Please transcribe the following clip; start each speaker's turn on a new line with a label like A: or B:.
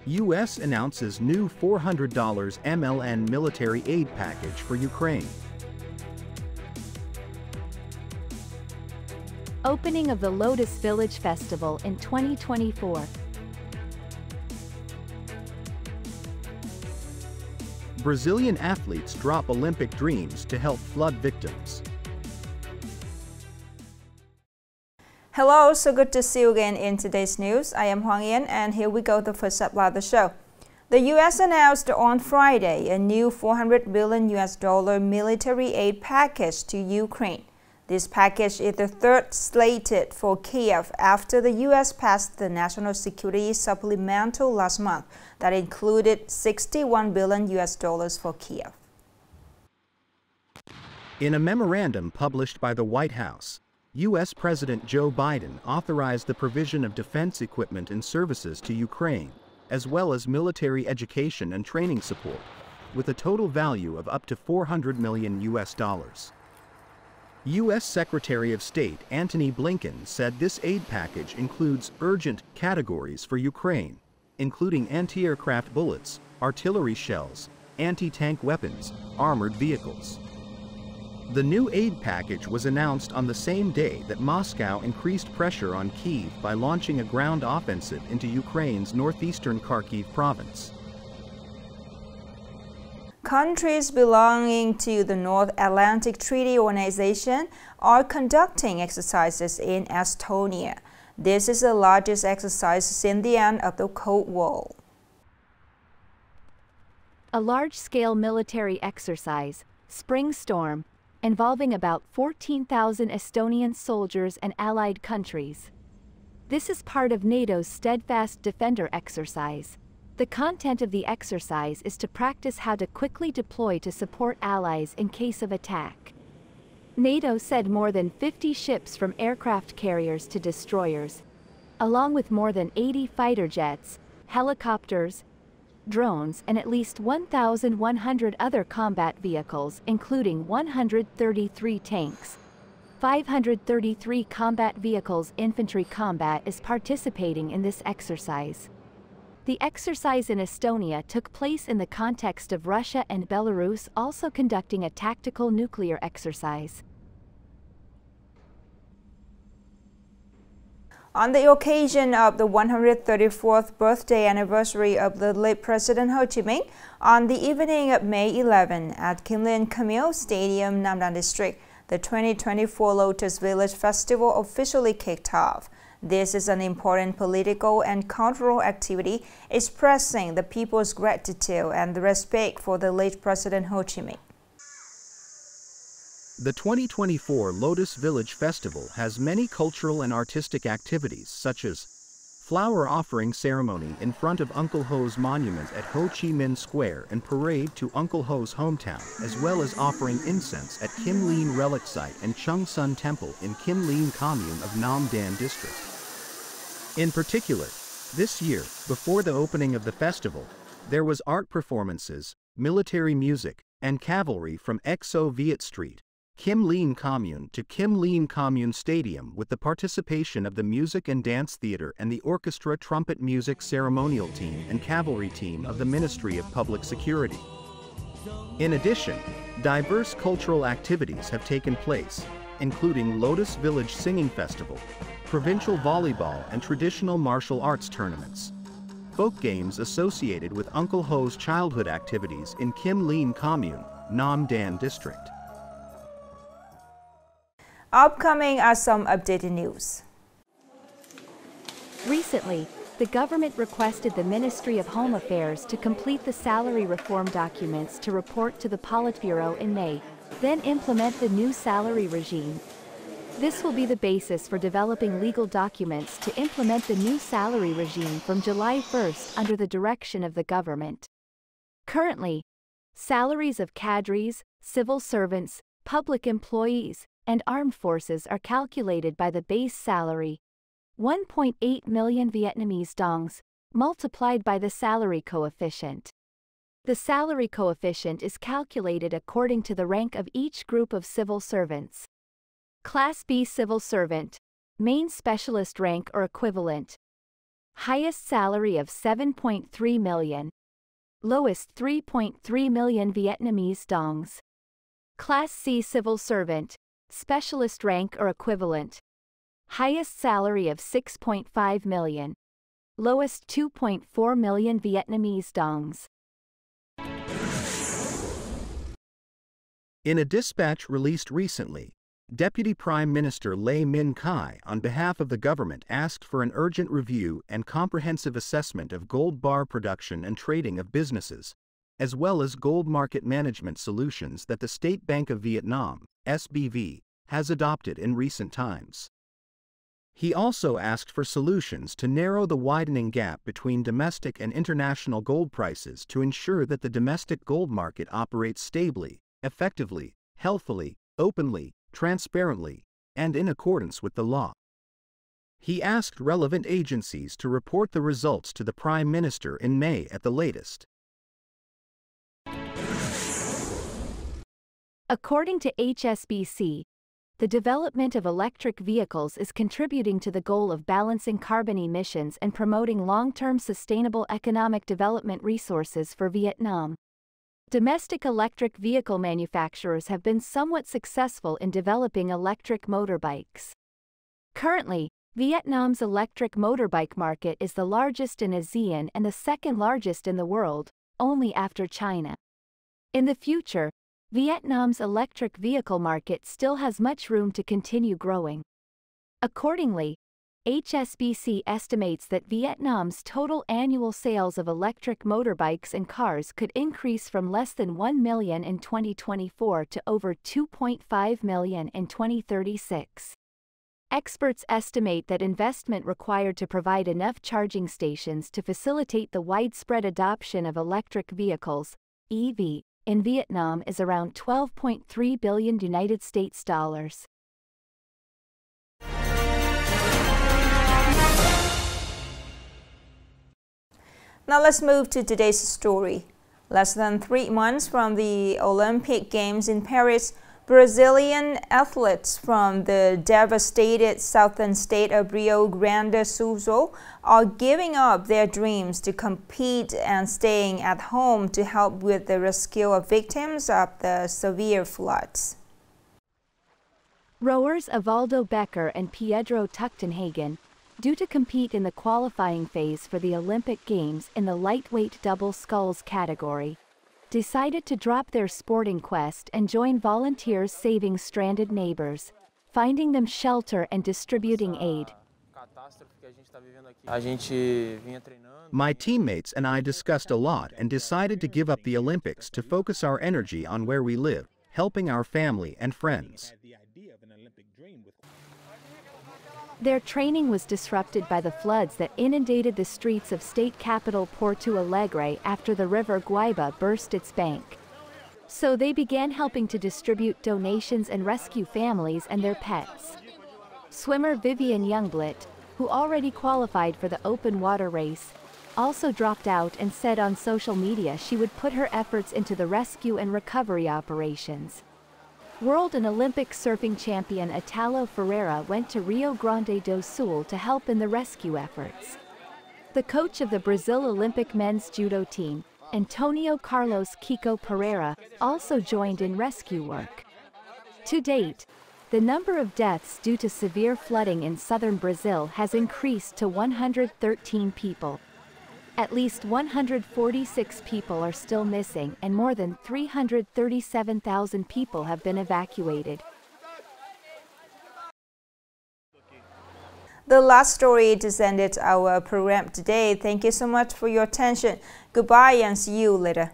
A: U.S. announces new $400 MLN military aid package for Ukraine.
B: Opening of the Lotus Village Festival in 2024.
A: Brazilian athletes drop Olympic dreams to help flood victims.
C: Hello, so good to see you again in today's news. I am Huang Yan, and here we go, the first up of the show. The U.S. announced on Friday a new $400 billion military aid package to Ukraine. This package is the third slated for Kiev after the U.S. passed the National Security Supplemental last month that included $61 billion for Kiev.
A: In a memorandum published by the White House, U.S. President Joe Biden authorized the provision of defense equipment and services to Ukraine, as well as military education and training support, with a total value of up to $400 million. U.S. Secretary of State Antony Blinken said this aid package includes urgent categories for Ukraine, including anti-aircraft bullets, artillery shells, anti-tank weapons, armored vehicles. The new aid package was announced on the same day that Moscow increased pressure on Kyiv by launching a ground offensive into Ukraine's northeastern Kharkiv province.
C: Countries belonging to the North Atlantic Treaty Organization are conducting exercises in Estonia. This is the largest exercise since the end of the Cold War.
B: A large-scale military exercise, Spring Storm, involving about 14,000 Estonian soldiers and allied countries. This is part of NATO's Steadfast Defender exercise. The content of the exercise is to practice how to quickly deploy to support allies in case of attack. NATO said more than 50 ships from aircraft carriers to destroyers, along with more than 80 fighter jets, helicopters, drones, and at least 1,100 other combat vehicles, including 133 tanks. 533 combat vehicles infantry combat is participating in this exercise. The exercise in Estonia took place in the context of Russia and Belarus also conducting a tactical nuclear exercise.
C: On the occasion of the 134th birthday anniversary of the late President Ho Chi Minh, on the evening of May 11 at Kim Leen Camille Stadium, Namdang District, the 2024 Lotus Village Festival officially kicked off. This is an important political and cultural activity expressing the people's gratitude and respect for the late President Ho Chi Minh.
A: The 2024 Lotus Village Festival has many cultural and artistic activities such as flower offering ceremony in front of Uncle Ho's monument at Ho Chi Minh Square and parade to Uncle Ho's hometown, as well as offering incense at Kim Leen Relic Site and Chung Sun Temple in Kim Leen Commune of Nam Dan District. In particular, this year, before the opening of the festival, there was art performances, military music, and cavalry from XO Viet Street, Kim Leen Commune to Kim Leen Commune Stadium with the participation of the Music and Dance Theater and the Orchestra Trumpet Music Ceremonial Team and Cavalry Team of the Ministry of Public Security. In addition, diverse cultural activities have taken place, including Lotus Village Singing Festival, provincial volleyball and traditional martial arts tournaments, folk games associated with Uncle Ho's childhood activities in Kim Leen Commune, Nam Dan District.
C: Upcoming are some updated news.
B: Recently, the government requested the Ministry of Home Affairs to complete the salary reform documents to report to the Politburo in May, then implement the new salary regime. This will be the basis for developing legal documents to implement the new salary regime from July 1st under the direction of the government. Currently, salaries of cadres, civil servants, public employees, and armed forces are calculated by the base salary, 1.8 million Vietnamese dongs, multiplied by the salary coefficient. The salary coefficient is calculated according to the rank of each group of civil servants. Class B civil servant, main specialist rank or equivalent. Highest salary of 7.3 million. Lowest 3.3 million Vietnamese dongs. Class C civil servant, specialist rank or equivalent. Highest salary of 6.5 million. Lowest 2.4 million Vietnamese dongs.
A: In a dispatch released recently, Deputy Prime Minister Lê Minh Khai, on behalf of the government, asked for an urgent review and comprehensive assessment of gold bar production and trading of businesses, as well as gold market management solutions that the State Bank of Vietnam, SBV, has adopted in recent times. He also asked for solutions to narrow the widening gap between domestic and international gold prices to ensure that the domestic gold market operates stably, effectively, healthily, openly, transparently, and in accordance with the law. He asked relevant agencies to report the results to the Prime Minister in May at the latest.
B: According to HSBC, the development of electric vehicles is contributing to the goal of balancing carbon emissions and promoting long-term sustainable economic development resources for Vietnam. Domestic electric vehicle manufacturers have been somewhat successful in developing electric motorbikes. Currently, Vietnam's electric motorbike market is the largest in ASEAN and the second largest in the world, only after China. In the future, Vietnam's electric vehicle market still has much room to continue growing. Accordingly, HSBC estimates that Vietnam's total annual sales of electric motorbikes and cars could increase from less than 1 million in 2024 to over 2.5 million in 2036. Experts estimate that investment required to provide enough charging stations to facilitate the widespread adoption of electric vehicles, EV, in Vietnam is around $12.3 billion United States dollars.
C: Now let's move to today's story. Less than 3 months from the Olympic Games in Paris, Brazilian athletes from the devastated southern state of Rio Grande do Sul are giving up their dreams to compete and staying at home to help with the rescue of victims of the severe floods.
B: Rowers Evaldo Becker and Pedro Tuchtenhagen, due to compete in the qualifying phase for the Olympic Games in the lightweight double sculls category, decided to drop their sporting quest and join volunteers saving stranded neighbors, finding them shelter and distributing aid.
A: My teammates and I discussed a lot and decided to give up the Olympics to focus our energy on where we live, helping our family and friends.
B: Their training was disrupted by the floods that inundated the streets of state capital Porto Alegre after the river Guaiba burst its bank. So they began helping to distribute donations and rescue families and their pets. Swimmer Vivian Youngblood, who already qualified for the open water race, also dropped out and said on social media she would put her efforts into the rescue and recovery operations. World and Olympic surfing champion Italo Ferreira went to Rio Grande do Sul to help in the rescue efforts. The coach of the Brazil Olympic men's judo team, Antonio Carlos Kiko Pereira, also joined in rescue work. To date, the number of deaths due to severe flooding in southern Brazil has increased to 113 people. At least 146 people are still missing and more than 337,000 people have been evacuated.
C: The last story just ended our program today. Thank you so much for your attention. Goodbye and see you later.